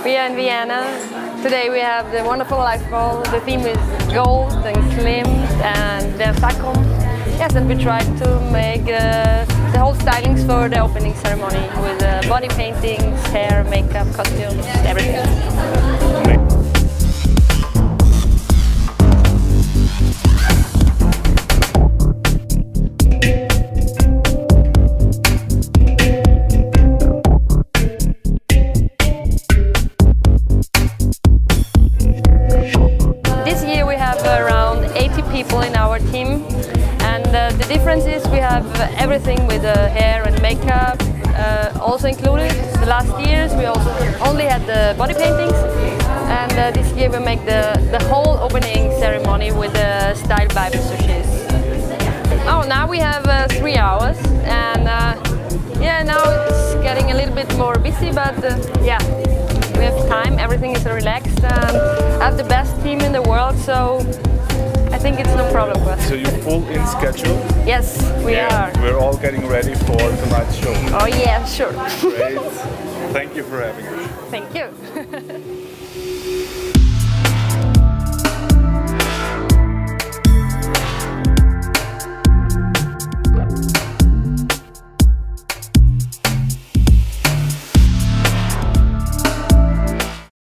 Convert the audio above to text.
We are in Vienna. Today we have the wonderful life ball. The theme is gold and slim and then Stockholm. Yes, and we tried to make the whole stylings for the opening ceremony with body paintings, hair, makeup, costumes, everything. People in our team, and the difference is we have everything with hair and makeup also included. The last years we also only had the body paintings, and this year we make the whole opening ceremony with the style by Sushis. Oh, now we have 3 hours, and yeah, now it's getting a little bit more busy, but yeah, we have time. Everything is relaxed, and I have the best team in the world, so I think it's no problem for us. So you're full in schedule? Yes, we are. We're all getting ready for tonight's show. Oh yeah, sure. Great. Thank you for having us. Thank you.